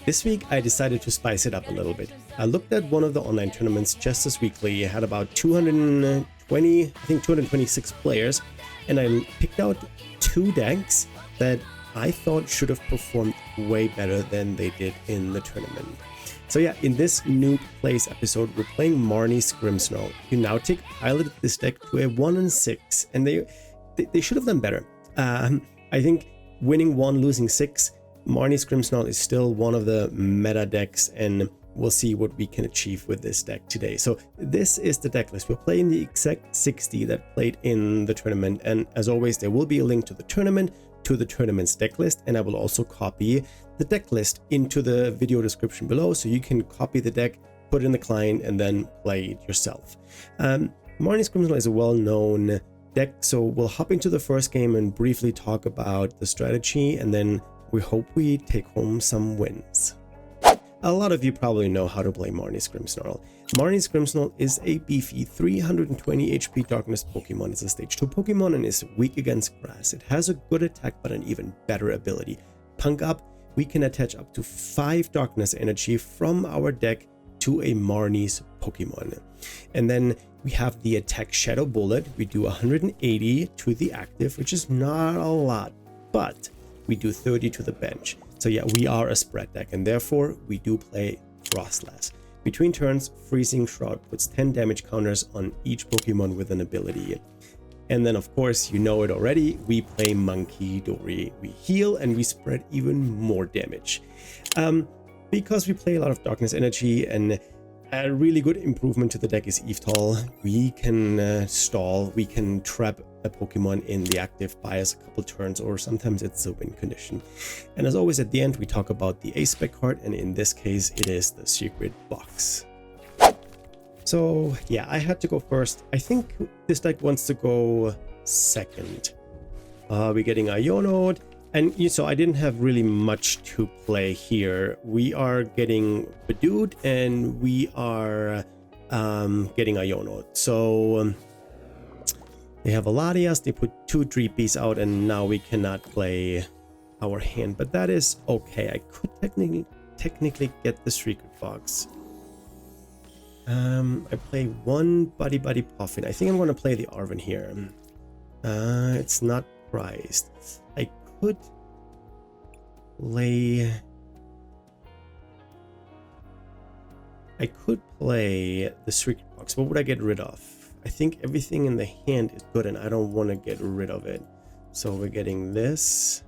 This week I decided to spice it up a little bit. I looked at one of the online tournaments, Jester's Weekly. It had about 220, I think 226 players, and I picked out 2 decks that I thought should have performed way better than they did in the tournament. So yeah, in this Noob Plays episode, we're playing Marnie's Grimmsnarl. Ennautik piloted this deck to a 1-6, and they should have done better. I think winning 1, losing 6, Marnie's Grimmsnarl is still one of the meta decks, and we'll see what we can achieve with this deck today. So this is the deck list. We're playing the exact 60 that played in the tournament, and as always, there will be a link to the tournament's deck list, and I will also copy the deck list into the video description below, so you can copy the deck, put it in the client, and then play it yourself. Marnie's Grimmsnarl is a well-known deck, so we'll hop into the first game and briefly talk about the strategy, and then we hope we take home some wins. A lot of you probably know how to play Marnie's Grimmsnarl. Marnie's Grimmsnarl is a beefy 320 HP Darkness Pokemon. It's a stage 2 Pokemon and is weak against grass. It has a good attack but an even better ability. Punk up, we can attach up to 5 Darkness Energy from our deck to a Marnie's Pokemon. And then we have the attack Shadow Bullet. We do 180 to the active, which is not a lot, but we do 30 to the bench. So yeah, we are a spread deck, and therefore we do play Froslass. Between turns, Freezing Shroud puts 10 damage counters on each Pokemon with an ability. And then of course, you know it already, we play Munkidori. We heal and we spread even more damage. Because we play a lot of Darkness Energy, and a really good improvement to the deck is Yveltal. We can stall, we can trap a Pokemon in the active, buy us a couple turns, or sometimes it's a win condition. And as always, at the end we talk about the A-Spec card, and in this case it is the Secret Box. So yeah, I had to go first. I think this deck wants to go second. We're getting Ionode, and so I didn't have really much to play here. We are getting Budew and we are getting Ionode. So they have Aladias, they put 2 Dreepies out, and now we cannot play our hand, but that is okay. I could technically get the Secret Box. I play 1 Buddy Puffin. I think I'm going to play the Arven here. It's not priced. I could play the Secret Box. What would I get rid of? I think everything in the hand is good, and I don't want to get rid of it. So we're getting this.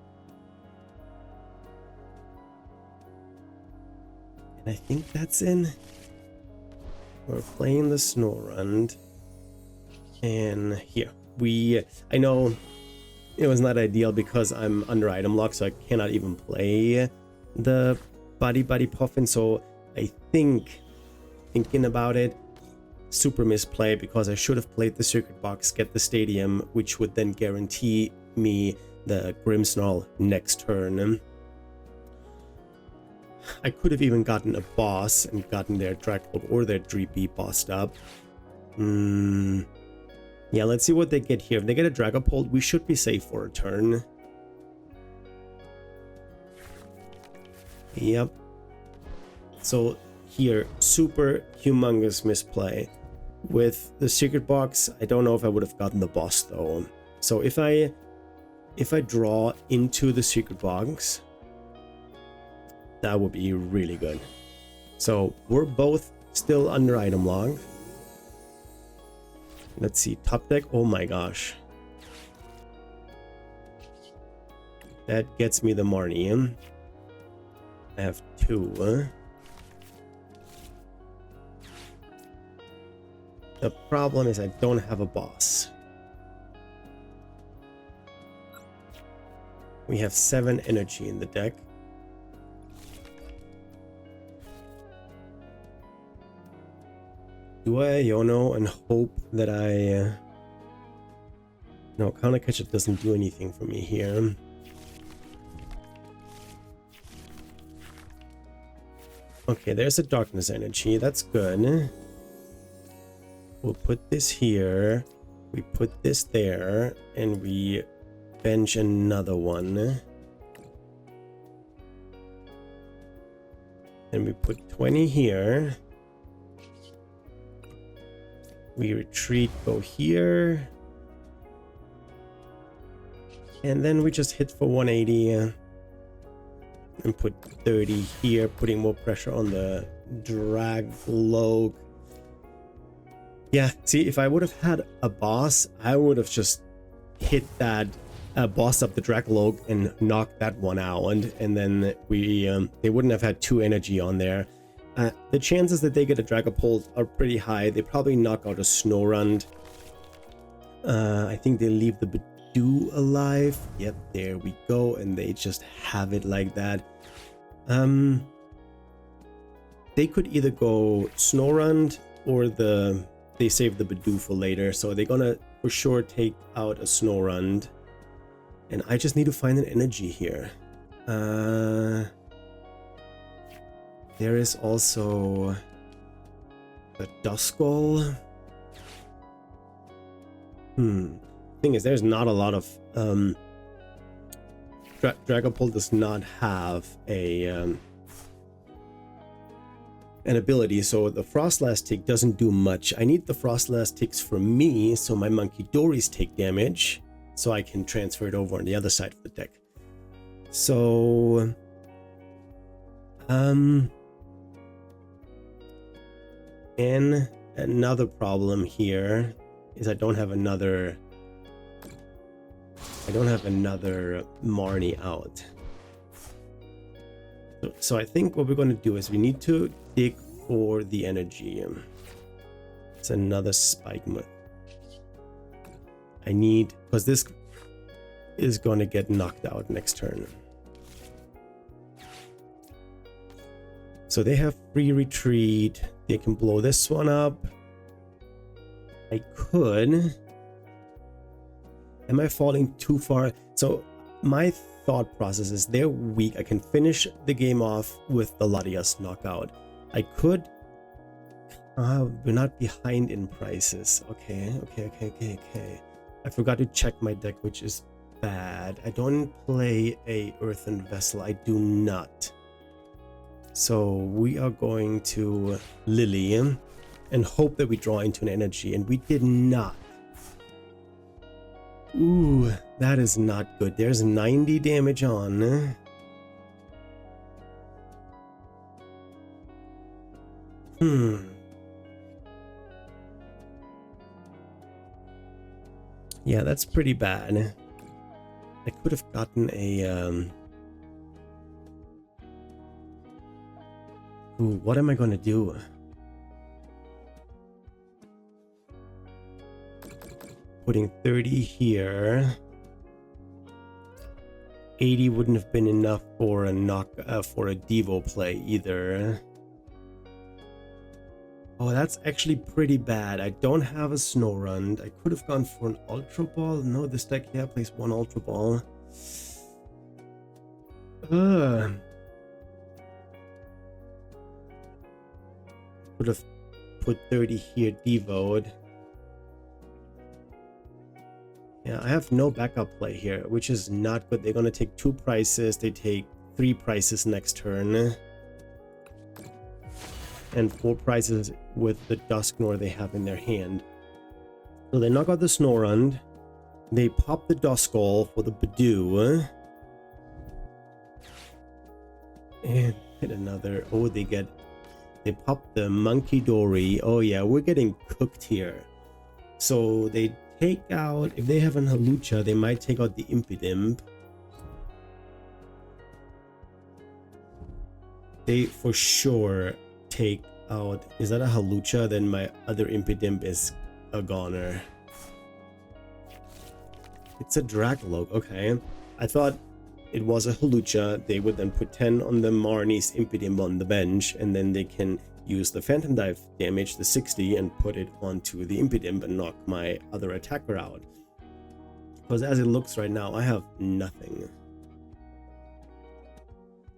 And I think that's in. We're playing the Snorunt. And here, I know it was not ideal because I'm under item lock, so I cannot even play the Buddy Puffin. So I think, thinking about it, super misplay, because I should have played the Secret Box, get the Stadium, which would then guarantee me the Grimmsnarl next turn. I could have even gotten a boss and gotten their Dragapult or their Dreepy bossed up. Yeah, let's see what they get here. If they get a Dragapult, we should be safe for a turn. Yep. So here, super humongous misplay. With the Secret Box, I don't know if I would have gotten the boss though. So if I draw into the Secret Box, that would be really good. So we're both still under item log. Let's see, top deck. Oh my gosh. That gets me the Marnie. I have 2. The problem is I don't have a boss. We have 7 energy in the deck. Do I Iono and hope that no, Counter Ketchup doesn't do anything for me here. Okay, there's a Darkness Energy. That's good. We'll put this here. We put this there. And we bench another one. And we put 20 here. We retreat, go here. And then we just hit for 180 and put 30 here, putting more pressure on the Dragapult. Yeah, see, if I would have had a boss, I would have just hit that boss up the Dragapult and knocked that one out, and then we they wouldn't have had 2 energy on there. The chances that they get a Dragapult are pretty high. They probably knock out a Snorunt. I think they leave the Budew alive. Yep, there we go, and they just have it like that. They could either go Snorunt or they save the Budew for later, so they're gonna for sure take out a Snorunt. And I just need to find an energy here. There is also a Duskull. Thing is, there's not a lot of Dragapult does not have an ability, so the Froslass tick doesn't do much. I need the Froslass ticks for me, so my Munkidoris take damage, so I can transfer it over on the other side of the deck. So and another problem here is I don't have another Marnie out. So I think what we're going to do is we need to dig for the energy. It's another Spike Move. I need, because this is going to get knocked out next turn. So they have free retreat. They can blow this one up. I could. Am I falling too far? So my thought process is they're weak. I can finish the game off with the Latias knockout. I could. We're not behind in prices. Okay. I forgot to check my deck, which is bad. I don't play a Earthen Vessel. I do not. So we are going to Lily and hope that we draw into an energy, and we did not. Ooh, that is not good. There's 90 damage on. Yeah, that's pretty bad. I could have gotten a Ooh, what am I going to do? Putting 30 here. 80 wouldn't have been enough for a for a Devo play either. Oh, that's actually pretty bad. I don't have a Snorunt. I could have gone for an Ultra Ball. No, this deck here plays one Ultra Ball. Could have put 30 here, Devoed. Yeah, I have no backup play here, which is not good. They're going to take 2 prices. They take 3 prices next turn. And 4 prices with the Dusknoir they have in their hand. So they knock out the Snorunt. They pop the Duskull for the Budew. And hit another. Oh, they pop the Munkidori. Oh yeah, we're getting cooked here. So they take out, if they have an Halucha, they might take out the Impidimp. They for sure take out, is that a Halucha? Then my other Impidimp is a goner. It's a Dragapult, okay. I thought it was a Halucha. They would then put 10 on the Marnie's Impidimp on the bench, and then they can use the Phantom Dive damage, the 60, and put it onto the Impidimp and knock my other attacker out. Because as it looks right now, I have nothing.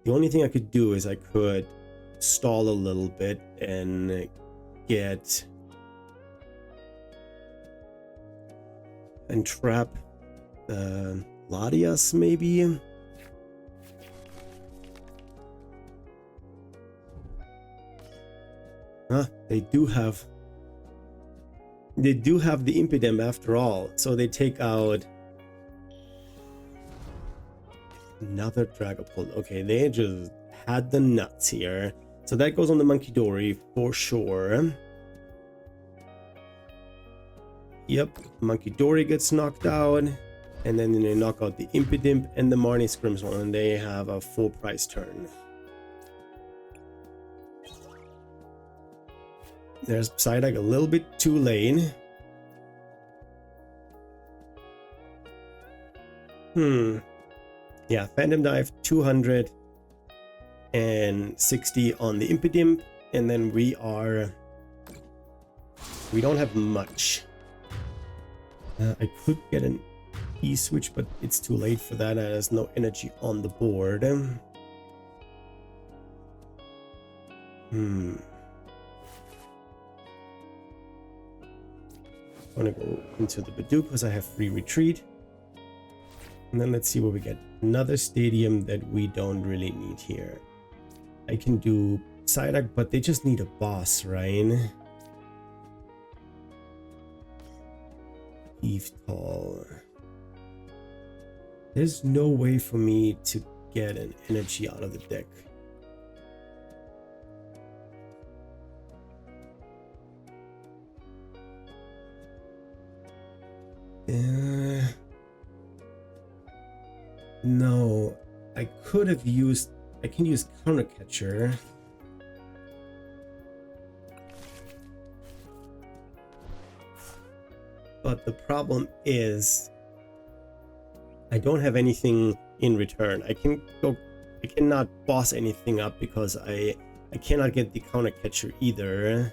The only thing I could do is I could stall a little bit and get and trap the Latias maybe. They do have the Impidimp after all. So they take out another Dragapult. Okay, they just had the nuts here. So that goes on the Munkidori for sure. Yep, Munkidori gets knocked out. And then they knock out the Impidimp and the Marnie Grimmsnarl, and they have a full price turn. There's Psyduck a little bit too late. Yeah, Phantom Dive 260 on the Impidimp, and then we don't have much. I could get an E-switch, but it's too late for that. There's no energy on the board. I'm gonna go into the Budew because I have free retreat. And then let's see what we get. Another stadium that we don't really need here. I can do Psyduck, but they just need a boss, right? Yveltal. There's no way for me to get an energy out of the deck. No, I could have used, I can use Counter Catcher. But the problem is I don't have anything in return. I cannot boss anything up because I cannot get the Counter Catcher either.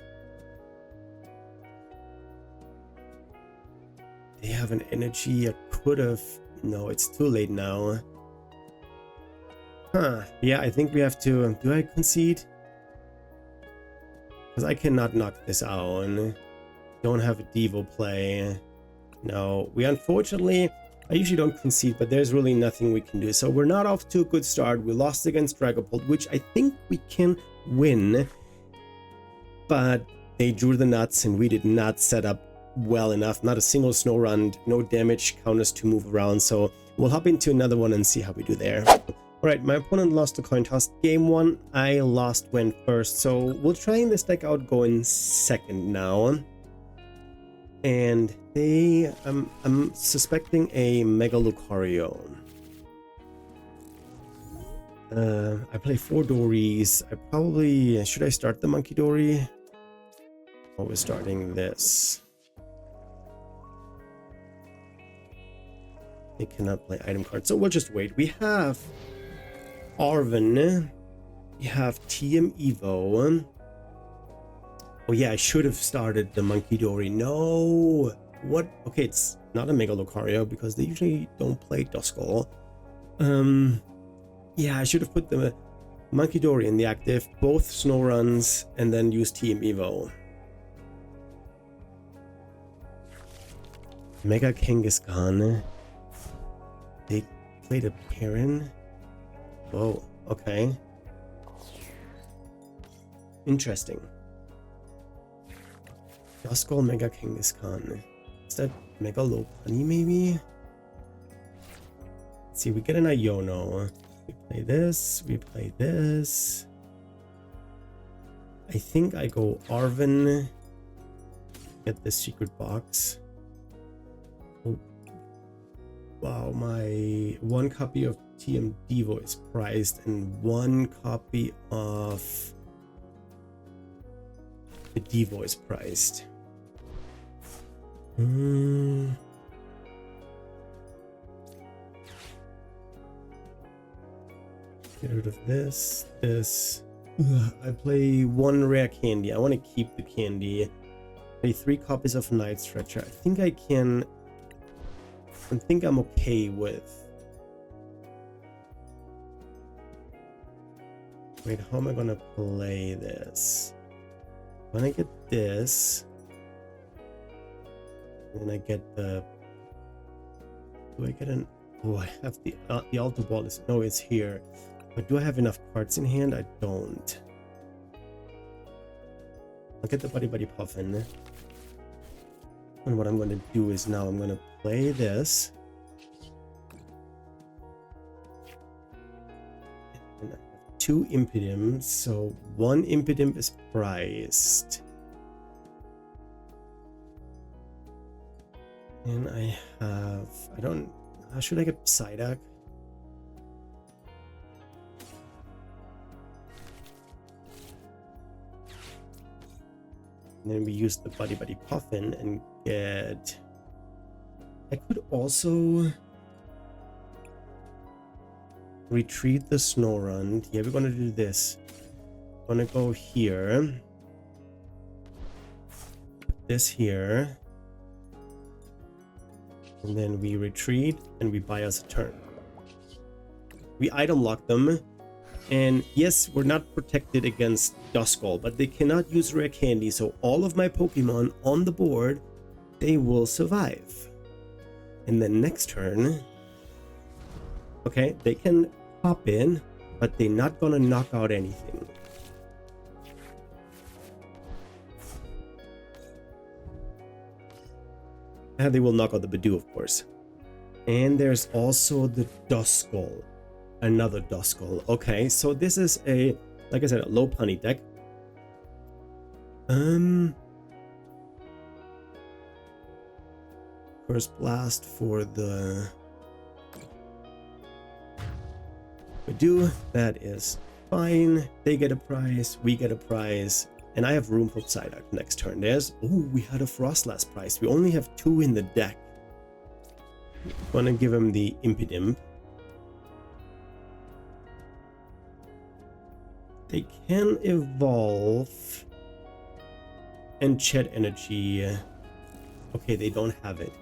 They have an energy. I could have. No, it's too late now. Yeah, I think we have to. Do I concede? Because I cannot knock this out. Don't have a Devo play. No, we unfortunately. I usually don't concede, but there's really nothing we can do. So we're not off to a good start. We lost against Dragapult, which I think we can win. But they drew the nuts and we did not set up well enough. Not a single snow run, no damage counters to move around. So we'll hop into another one and see how we do there. Alright, my opponent lost the coin toss. Game 1, I went first. So we'll try this deck out going second now. And I'm suspecting a Mega Lucario. I play 4 Dories. Should I start the Munkidori? Oh, we're starting this. They cannot play item cards, so we'll just wait. We have Arven. We have TM Evo. Oh yeah, I should have started the Munkidori. No! What? Okay, it's not a Mega Lucario because they usually don't play Duskull. Yeah, I should have put the Munkidori in the active, both snow runs, and then use TM Evo. Mega Kangaskhan. They played a Perrin. Whoa, okay. Interesting. Duskull Mega Kangaskhan. Is that Mega Lopunny maybe? Let's see, we get an Iono. We play this, we play this. I think I go Arven. Get the secret box. Oh. Wow, my 1 copy of TM Devo is priced and 1 copy of the Devo is priced. Get rid of this. I play 1 rare candy. I want to keep the candy. Play 3 copies of Night Stretcher. I think I can. I think I'm okay with. Wait, how am I gonna play this? When I get this, and then I get the. Do I get an? Oh, I have the Alto Ball is no, it's here. But do I have enough cards in hand? I don't. I'll get the Buddy Puffin. And what I'm going to do is now I'm going to play this. And I have 2 Impidimps, so 1 Impidimp is priced. And I have, how should I get Psyduck? And then we use the Buddy Puffin and get... I could also retreat the Snorunt. Yeah, we're gonna do this. I'm gonna go here. Put this here. And then we retreat and we buy us a turn. We item lock them. And yes, we're not protected against Duskull, but they cannot use rare candy, so all of my Pokemon on the board, they will survive. And then next turn, okay, they can pop in, but they're not gonna knock out anything. And they will knock out the Budew, of course. And there's also the Duskull. Another Duskull. Okay, so this is a, like I said, a Lopunny deck. First blast for the Budew. That is fine. They get a prize. We get a prize. And I have room for Psyduck next turn. There's... Oh, we had a Froslass prize. We only have 2 in the deck. Gonna give him the Impidimp. They can evolve and Chet Energy. Okay, they don't have it.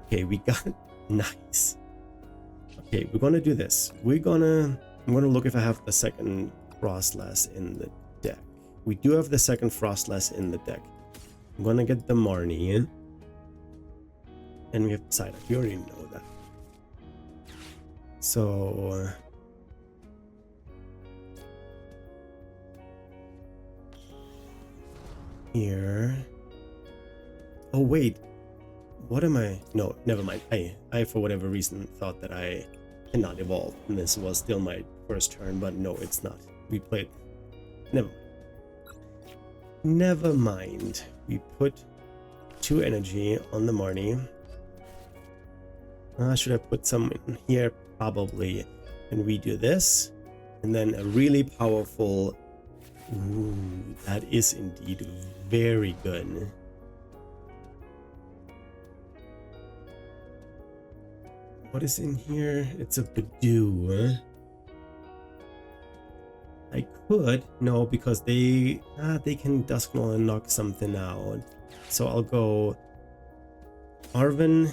Okay, we got it. Nice. Okay, we're gonna do this. I'm gonna look if I have the second Froslass in the deck. We do have the second Froslass in the deck. I'm gonna get the Marnie. And we have Psyduck. You already know that. So... here. Oh wait, what am I? No, never mind. I for whatever reason thought that I cannot evolve, and this was still my first turn, but no, it's not. We played. Never mind. We put 2 energy on the Marnie. Should I put some in here? Probably. And we do this, and then a really powerful. Ooh, that is indeed very good. What is in here? It's a Budew. I could, no, because they can Dusknoll and knock something out. So I'll go Arven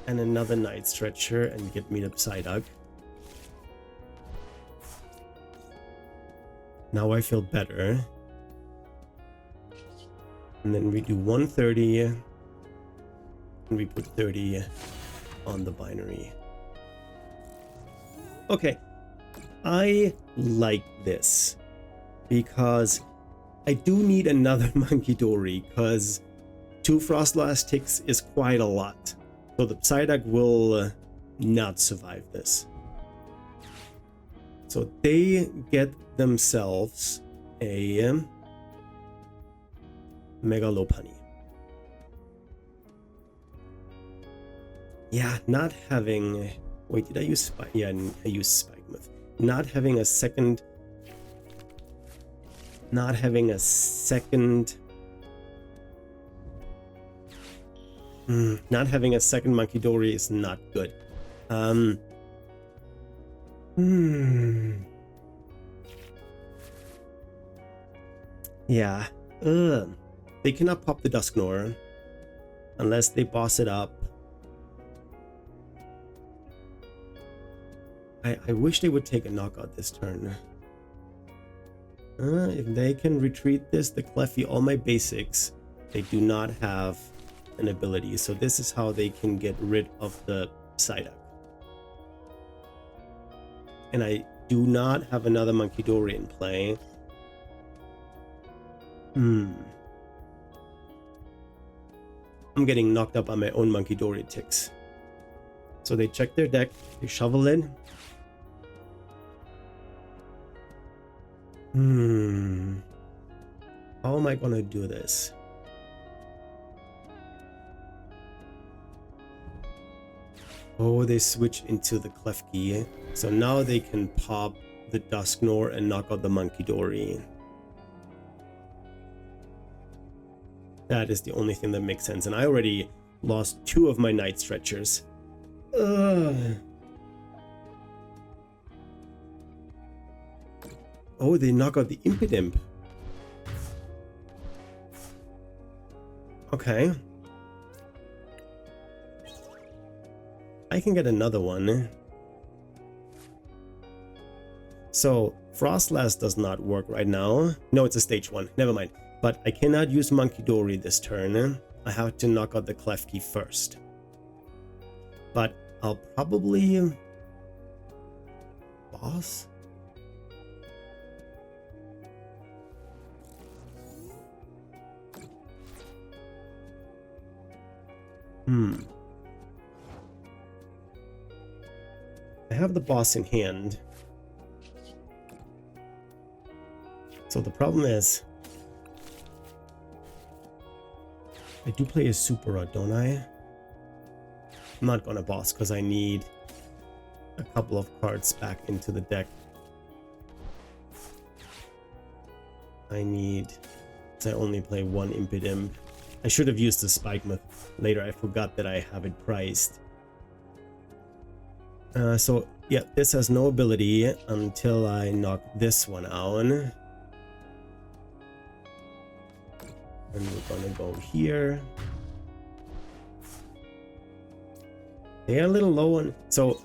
and another Night Stretcher and get me the Psyduck. Now I feel better. And then we do 130 and we put 30 on the binary. Okay, I like this because I do need another Munkidori, because 2 Froslass ticks is quite a lot. So the Psyduck will not survive this. So they get themselves a Mega Lopunny. Yeah, not having... Wait, did I use Spike? Yeah, I used Spike Myth. Not having a second... Not having a second Munkidori is not good. Yeah. They cannot pop the Dusknoir unless they boss it up. I wish they would take a knockout this turn. If they can retreat this, the Cleffy, all my basics, they do not have an ability. So this is how they can get rid of the Psyduck. And I do not have another Munkidori in play. I'm getting knocked up by my own Munkidori ticks. So they check their deck, they shovel in. How am I gonna do this? Oh, they switch into the Klefki. So now they can pop the Dusknoir and knock out the Munkidori. That is the only thing that makes sense. And I already lost 2 of my Night Stretchers. Ugh. Oh, they knock out the Impidimp. Okay. I can get another one. So, Froslass does not work right now. No, it's a stage 1. Never mind. But I cannot use Munkidori this turn. I have to knock out the Klefki first. But I'll probably... boss? I have the boss in hand. So the problem is... I do play a Super Rod, don't I? I'm not gonna boss because I need a couple of cards back into the deck. I need... I only play 1 Impidimp. I should have used the Spikemuth later. I forgot that I have it priced. So yeah, this has no ability until I knock this one out. And we're gonna go here. They're a little low on... So,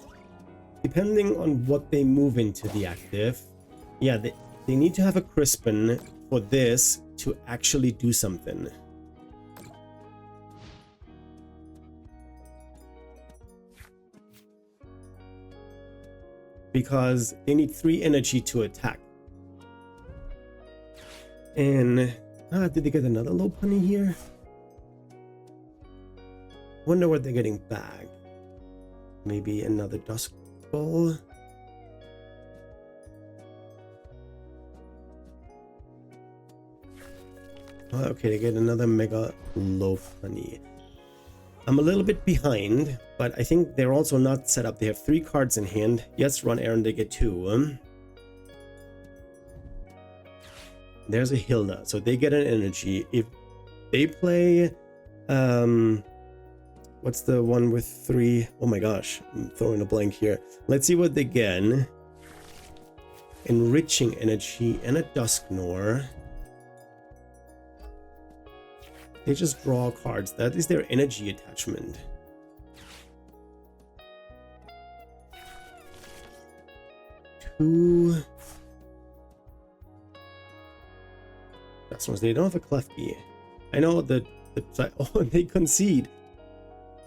depending on what they move into the active, yeah, they need to have a Crispin for this to actually do something. Because they need 3 energy to attack. And... did they get another Lopunny here? Wonder what they're getting back. Maybe another Dusk Ball. Oh, okay, they get another Mega Lopunny. I'm a little bit behind, but I think they're also not set up. They have 3 cards in hand. Yes, run Aaron, they get 2. There's a Hilda, so they get an energy. If they play, what's the one with 3? Oh my gosh, I'm throwing a blank here. Let's see what they get. Enriching energy and a Dusknoir. They just draw cards. That is their energy attachment. Two. Customers, they don't have a Klefki. I know that oh, they concede.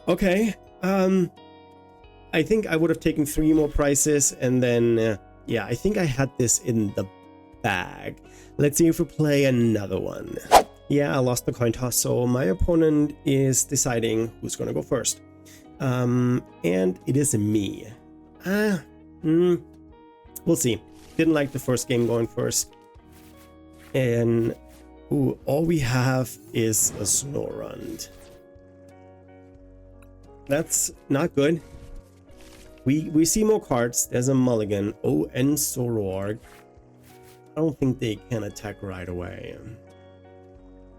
Okay. I think I would have taken 3 more prices and then yeah, I think I had this in the bag. Let's see if we play another one. Yeah, I lost the coin toss, so my opponent is deciding who's gonna go first. And it is me. We'll see. Didn't like the first game going first. And ooh, all we have is a Snorunt. That's not good. We see more cards. There's a Mulligan. Oh, and Zoroark. I don't think they can attack right away.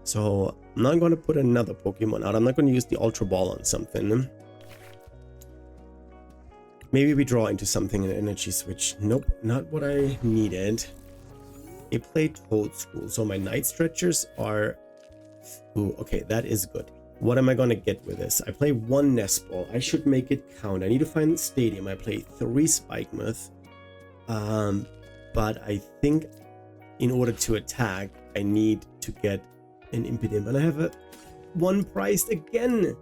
So I'm not going to put another Pokemon out. I'm not going to use the Ultra Ball on something. Maybe we draw into something in Energy Switch. Nope, not what I needed. They play Toadstool, so my Night Stretchers are... Ooh, okay, that is good. What am I going to get with this? I play 1 Nest Ball. I should make it count. I need to find Stadium. I play 3 Spikemuth. But I think in order to attack, I need to get an Impidimp. And I have a 1 priced again.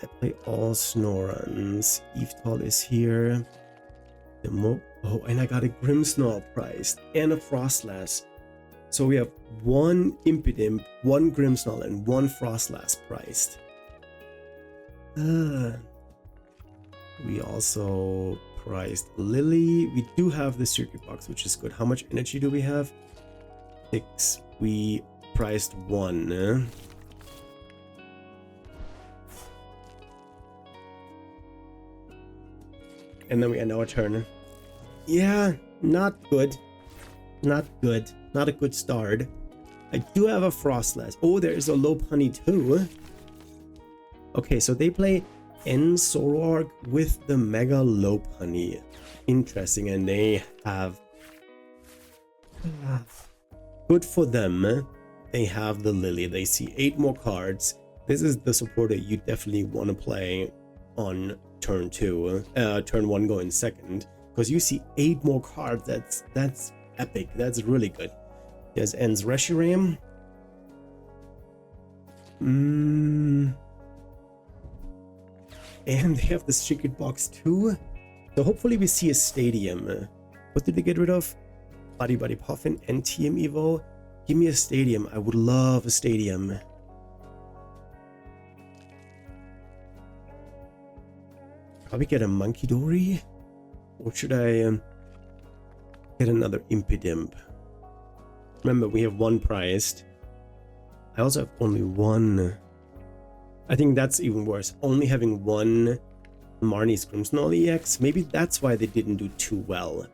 I play all Snorunts. Yveltal is here. Oh, and I got a Grimmsnarl priced and a Froslass. So we have one Impidimp, one Grimmsnarl, and one Froslass priced. We also priced Lily. We do have the circuit box, which is good. How much energy do we have? 6. We priced 1. And then we end our turn. Yeah, not good. Not good. Not a good start. I do have a Froslass. Oh, there is a Lopunny too. Okay, so they play Zoroark with the Mega Lopunny. Interesting, and they have... Good for them. They have the Lily. They see 8 more cards. This is the supporter you definitely want to play on turn 2. Turn 1 going second. Because you see 8 more cards. That's epic. That's really good. There's Ends Reshiram. And they have the secret box too. So hopefully we see a stadium. What did they get rid of? Buddy Puffin and TM Evo. Give me a stadium. I would love a stadium. Probably get a Munkidori. Or should I get another Impidimp? Remember, we have 1 priced. I also have only 1. I think that's even worse. Only having 1 Marnie's Grimmsnarl EX. Maybe that's why they didn't do too well.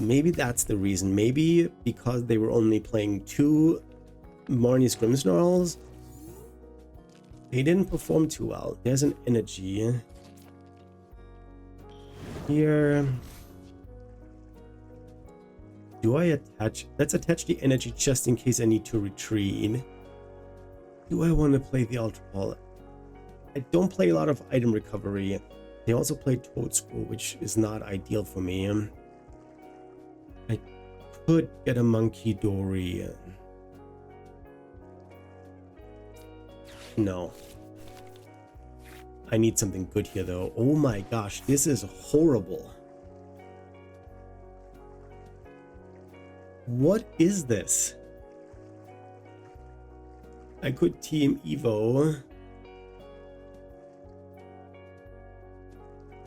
Maybe that's the reason. Maybe because they were only playing 2 Marnie's Grimmsnarls. They didn't perform too well. There's an energy. Here. Do I attach? Let's attach the energy just in case I need to retreat. Do I want to play the Ultra Ball? I don't play a lot of item recovery. They also play Toadscroll, which is not ideal for me. I could get a Munkidori. No. I need something good here though. Oh my gosh, this is horrible. What is this? I could Team Evo.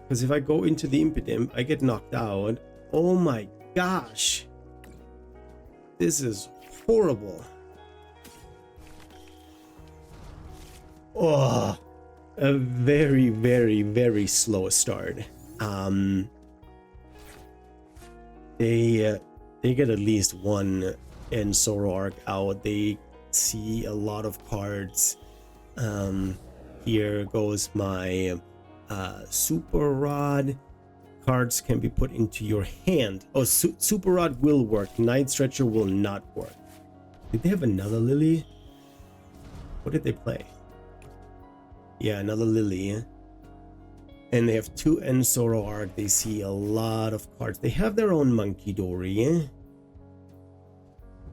Because if I go into the Impidimp, I get knocked out. Oh my gosh. This is horrible. Oh, a very, very, very slow start. They get at least 1 in Zoroark out. They see a lot of cards. Here goes my Super Rod. Cards can be put into your hand. Oh, Super Rod will work. Night Stretcher will not work. Did they have another Lily? What did they play? Yeah, another Lily. And they have 2 Zoroark. They see a lot of cards. They have their own Munkidori,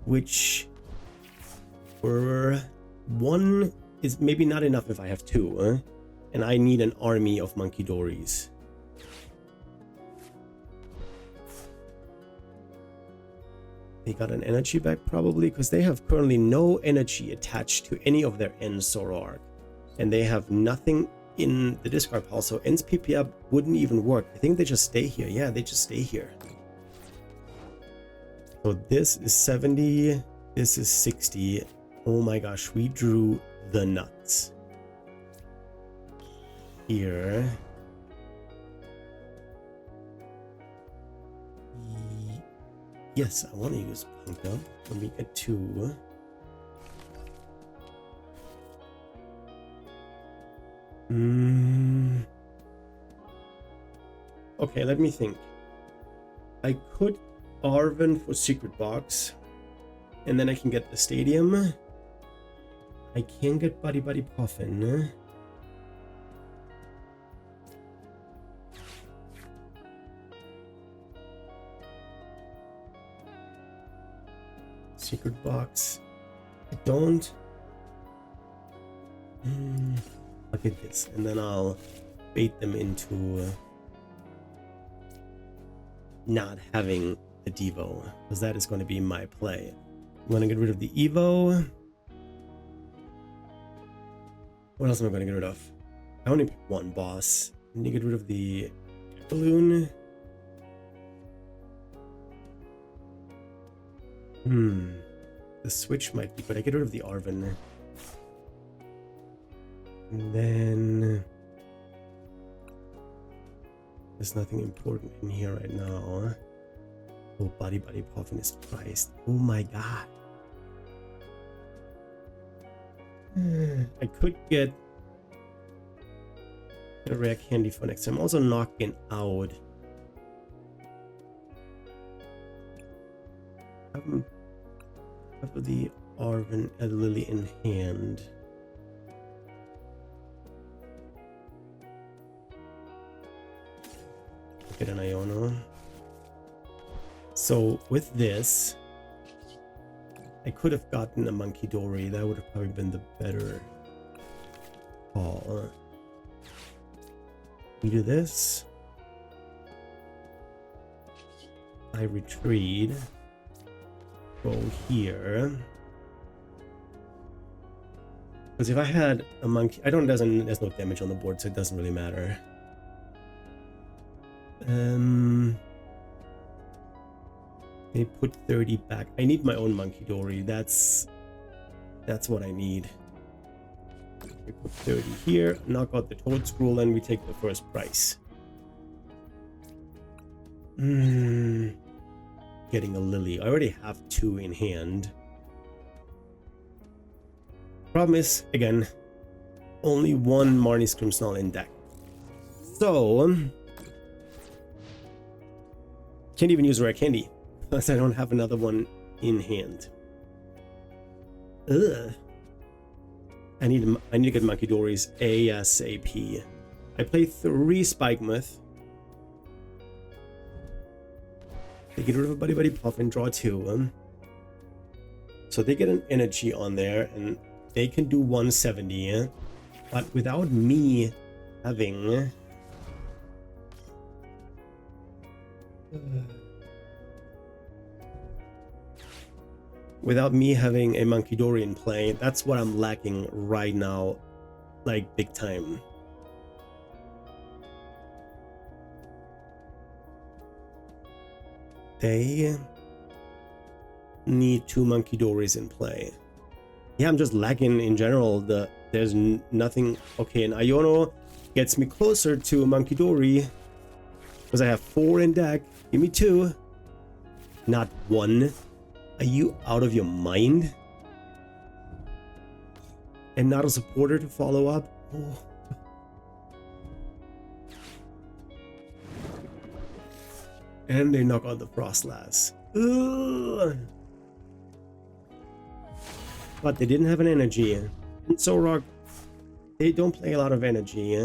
which for 1 is maybe not enough if I have 2. And I need an army of Munkidoris. They got an energy back probably because they have currently no energy attached to any of their Zoroark. And they have nothing in the discard pile, so Ends PP up wouldn't even work. I think they just stay here. Yeah, they just stay here. So this is 70. This is 60. Oh my gosh, we drew the nuts. Here. Yes, I want to use Punk Up. Let me get 2. Okay, let me think. I could Arven for Secret Box, and then I can get the Stadium. I can get Buddy Puffin. Secret Box. I don't. Look at this, and then I'll bait them into not having the Devo, because that is going to be my play. I'm gonna get rid of the Evo. What else am I gonna get rid of? I only picked one boss. I need to get rid of the balloon. The switch might be good. I get rid of the Arven. And then there's nothing important in here right now. Oh, Buddy Puffin is priced. Oh my god. I could get a rare candy for next time. I'm also knocking out. Have the Arven and Lily in hand. Get an Iono. So with this, I could have gotten a Munkidori. That would have probably been the better call. We do this. I retreat. Go here. Because if I had a monkey, there's no damage on the board, so it doesn't really matter. They put 30 back. I need my own Munkidori. That's what I need. We put 30 here, knock out the Toad Scroll, and we take the first prize. Getting a Lily. I already have 2 in hand. Problem is, again, only one Marnie's Grimmsnarl in deck. So can't even use rare candy because I don't have another one in hand. Ugh. I need to get Munkidoris ASAP. I play 3 Spikemuth. They get rid of a Buddy Puff and draw 2. So they get an energy on there and they can do 170. But without me having a Munkidori in play, that's what I'm lacking right now, like big time. They need 2 Munkidoris in play. Yeah, I'm just lacking in general. There's nothing. Okay, and Iono gets me closer to a Munkidori because I have 4 in deck. Give me 2, not 1. Are you out of your mind? And not a supporter to follow up? Oh. And they knock out the Froslass. Ugh. But they didn't have an energy. And Zoroark, they don't play a lot of energy.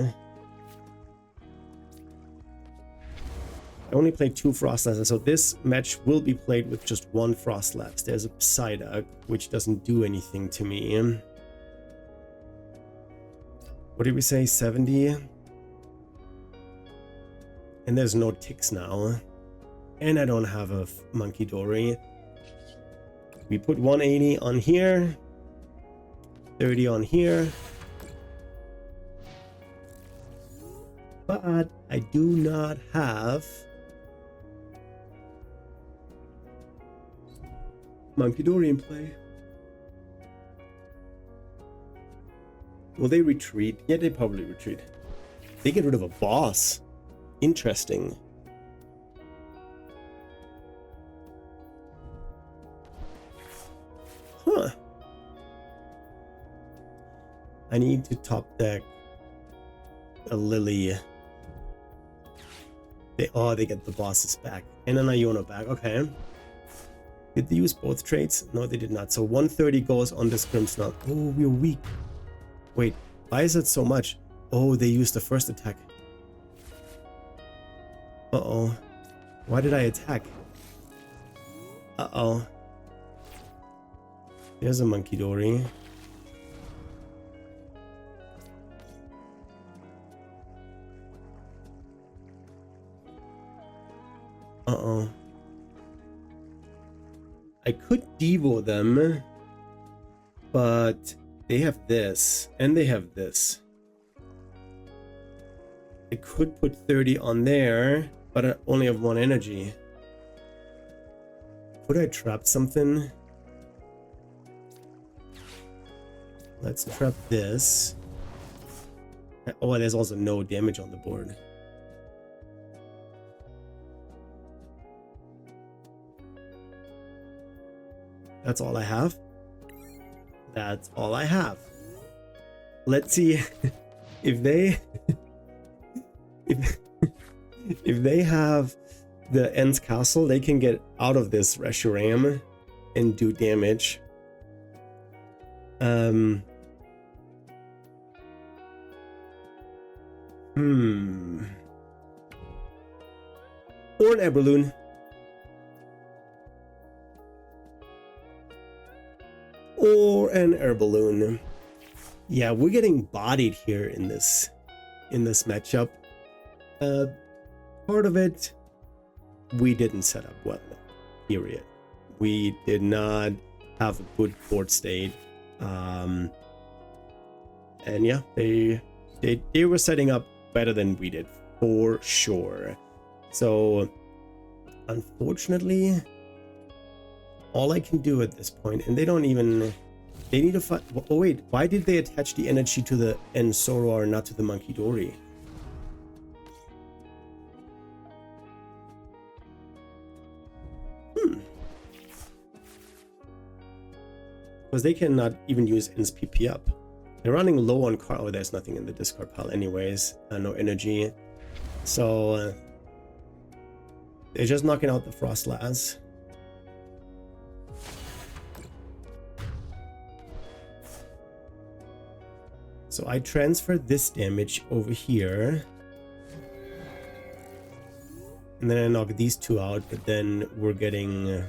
I only played 2 Frostlasses, so this match will be played with just 1 Froslass. There's a Psyduck, which doesn't do anything to me. What did we say? 70? And there's no ticks now. And I don't have a Munkidori. We put 180 on here. 30 on here. But I do not have Munkidori in play. Will they retreat? Yeah, they probably retreat. They get rid of a boss. Interesting. Huh. I need to top deck a Lily. They get the bosses back. And an Iono back. Okay. Did they use both traits? No, they did not. So 130 goes on this Grimmsnarl. Oh, we're weak. Wait, why is it so much? Oh, they used the first attack. Uh-oh. Why did I attack? Uh-oh. There's a Munkidori. Uh-oh. I could Devo them, but they have this and they have this. I could put 30 on there, but I only have 1 energy. Could I trap something? Let's trap this. Oh, there's also no damage on the board. That's all I have. That's all I have. Let's see if they if they have the End's Castle, they can get out of this Reshiram and do damage. Or an air balloon. Or an air balloon. Yeah, we're getting bodied here in this matchup. Part of it, we didn't set up well, period. We did not have a good board state. And yeah, they were setting up better than we did, for sure. So unfortunately, all I can do at this point, and they don't even, they need to find, oh wait, why did they attach the energy to the Zoroark, not to the Munkidori? Because they cannot even use N's PP up. They're running low on card. Oh, there's nothing in the discard pile anyways. No energy. So they're just knocking out the Froslass. So I transfer this damage over here. And then I knock these two out, but then we're getting...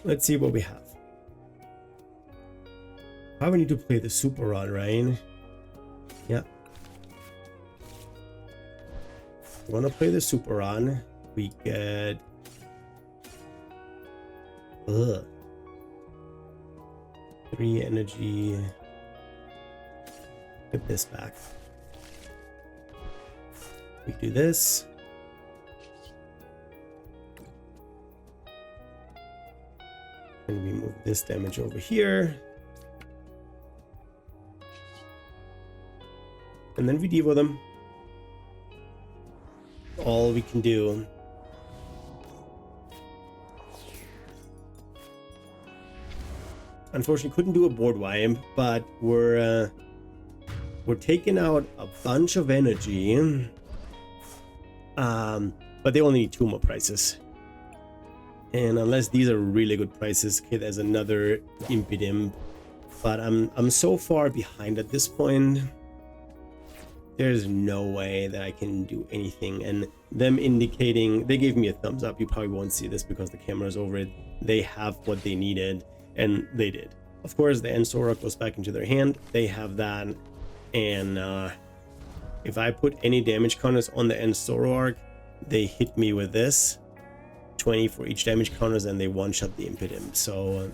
let's see what we have. I would need to play the Super Rod, right? Yeah. I want to play the Super Rod. We get... Ugh. 3 energy. Get this back. We do this. And we move this damage over here. And then we devo them. All we can do. Unfortunately, couldn't do a board wipe, but we're taking out a bunch of energy. But they only need 2 more prices. And unless these are really good prices, okay, there's another Impidimp. But I'm so far behind at this point. There's no way that I can do anything. And them indicating, they gave me a thumbs up. You probably won't see this because the camera's over it. They have what they needed, and they did. Of course, the Zoroark goes back into their hand. They have that. And if I put any damage counters on the Zoroark, they hit me with this. 20 for each damage counters, and they one-shot the Impidimp. So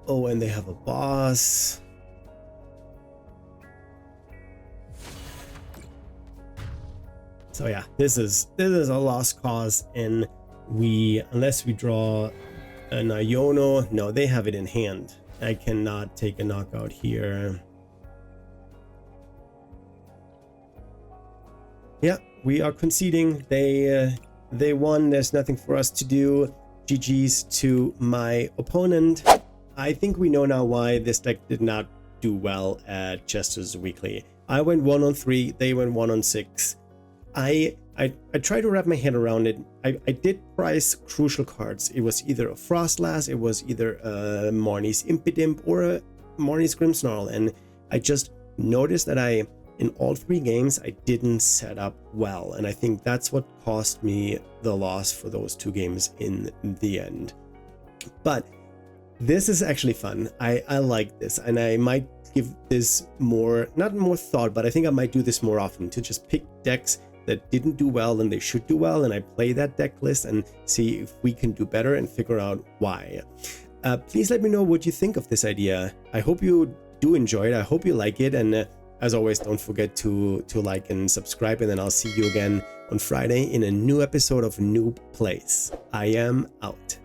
oh, and they have a boss. So yeah, this is a lost cause, and unless we draw an Iono, no, they have it in hand. I cannot take a knockout here. Yeah, we are conceding. They won. There's nothing for us to do. GG's to my opponent. I think we know now why this deck did not do well at Jester's Weekly. I went 1 on 3. They went 1 on 6. I tried to wrap my head around it. I did price crucial cards. It was either a Froslass, it was either a Marnie's Impidimp, or a Marnie's Grimmsnarl, and I just noticed that in all 3 games I didn't set up well, and I think that's what cost me the loss for those 2 games in the end. But this is actually fun. I like this, and I might give this not more thought, but I think I might do this more often, to just pick decks that didn't do well and they should do well, and I play that deck list and see if we can do better and figure out why. Please let me know what you think of this idea. I hope you do enjoy it. I hope you like it, and as always, don't forget to like and subscribe, and then I'll see you again on Friday in a new episode of Noob Plays. I am out.